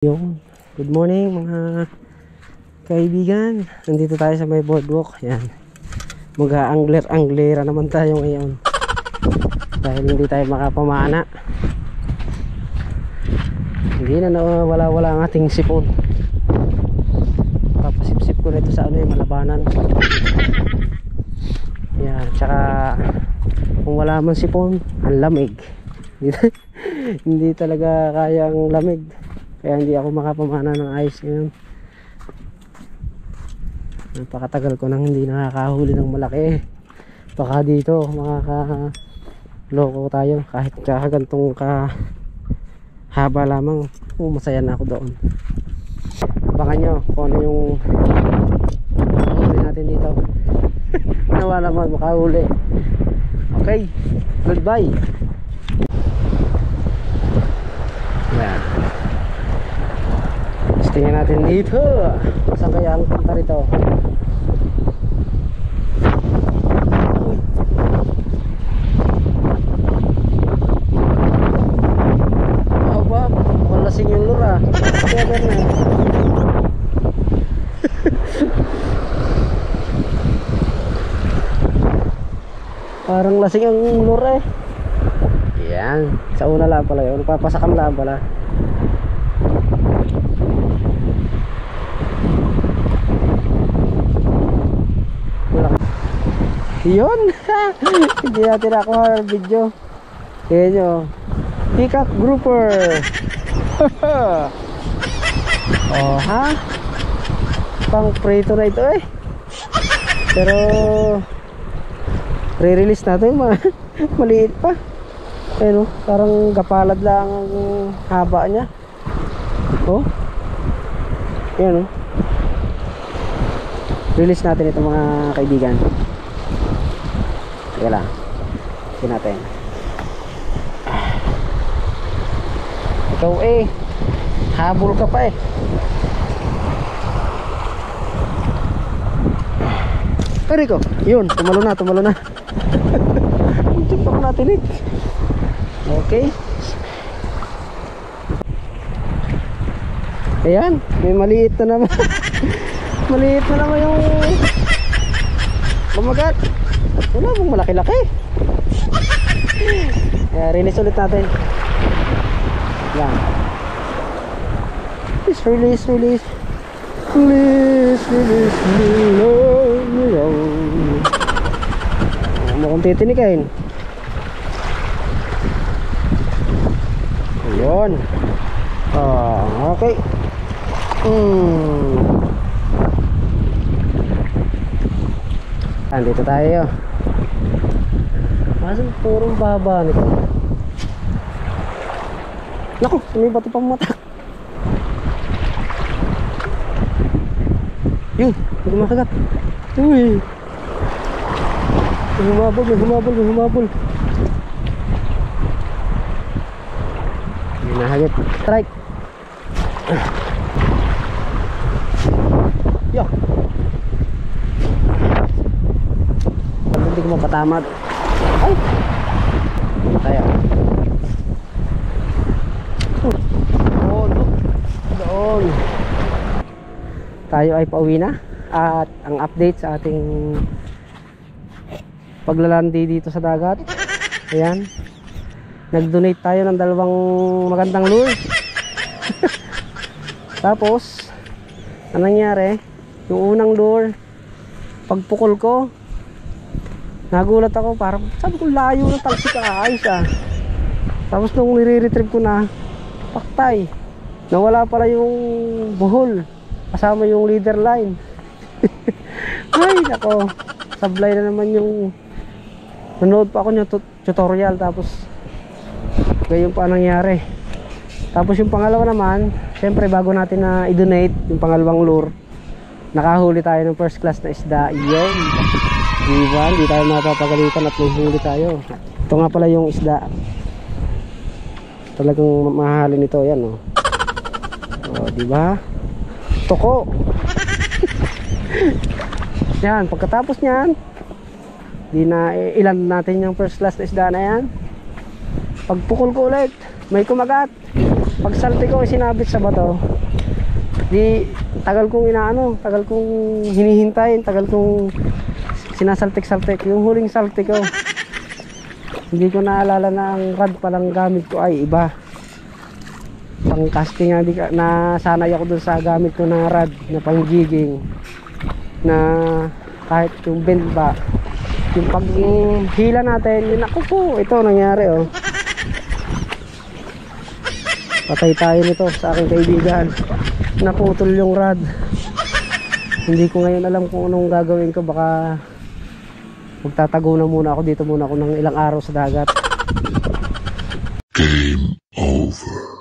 Yung good morning mga kaibigan. Nandito tayo sa may boardwalk. Yan. Mag-angler-anglera naman tayo ngayon. Dahil hindi tayo makapamana. Hindi na nawala-wala ang ating sipon. Papasip-sip ko na ito sa yung malabanan. Yan. Tsaka kung wala man sipon, ang lamig. Hindi talaga kaya ang lamig. Kaya hindi ako makapamana ng ayos ngayon. Napakatagal ko nang hindi nakakahuli ng malaki. Baka dito makaka-loko tayo. Kahit kakagantong kahaba lamang, masaya na ako doon. Baka nyo kung ano yung makahuli natin dito. Nawa naman makahuli. Okay, goodbye. Yan. Tingnan natin dito. Saan kaya ang punta rito? Aba, mukhang lasing yung lure. Kaya na. Parang lasing ang lure. Yan. Sa una lang pala yun. Papasakam lang pala. Yun. Hindi natin nakuha ng video. Kaya nyo, peacock grouper. Oh ha, pang prito na ito eh. Pero re-release natin maliit pa. Ayun, parang gapalad lang ang haba niya. Oh, yan, release natin ito mga kaibigan. Teka lang, tignan natin. Ikaw habol ka pa Pare ko, yun, tumalo na. Muntik pa ko natin Okay. Ayan, may maliit na naman. Maliit na naman yung bumagat. Wala mong malaki-laki. Release ulit natin. Yan. Release. Mukhang titinikin. Ayun. Okay. Andito tayo. Masang purong baba nito. Naku, may bato pang mata. Yun, may kumakagat. Uy, may humabol. May nahagit. Strike. Yo. Hindi ko mapatamad. Ay, tayo. Doon. Tayo ay pauwi na. At ang update sa ating paglalandi dito sa dagat. Ayan. Nag-donate tayo ng 2 magandang lure. Tapos anong nangyari? Yung unang lure, pagpukol ko, nagulat ako, parang sabi ko layo ng talsik ayos Tapos nung nire-retrieve ko na, paktay, nawala pala yung buhol kasama yung leader line. Ay nako, sablay na naman yung nanood pa ako ng tutorial. Tapos ganyan pa nangyari. Tapos yung pangalawa naman, syempre bago natin na i-donate yung pangalawang lure, nakahuli tayo ng first class na isda. Yun, diba? Hindi tayo mapapagalitan at may huli tayo. Ito nga pala yung isda. Talagang mahalin ito. Yan diba? Toko. Yan, pagkatapos nyan, di na ilan natin yung first class na isda na yan. Pagpukol ko ulit, may kumagat. Pag salte ko sinabit sa bato, di tagal kong tagal kong hinihintay, tagal kong sinasaltik-saltik. Yung huling salte ko, hindi ko naalala na ang rod palang gamit ko ay iba. Pang casting nga, nasanay ako dun sa gamit ko na rod na pang jigging, na kahit yung bend ba, yung pag hila natin, yun ako po, ito nangyari oh. Patay tayo nito sa aking kaibigan, naputol yung rod. Hindi ko ngayon alam kung anong gagawin ko. Baka magtatago na muna ako dito, muna ako ng ilang araw sa dagat. Game over.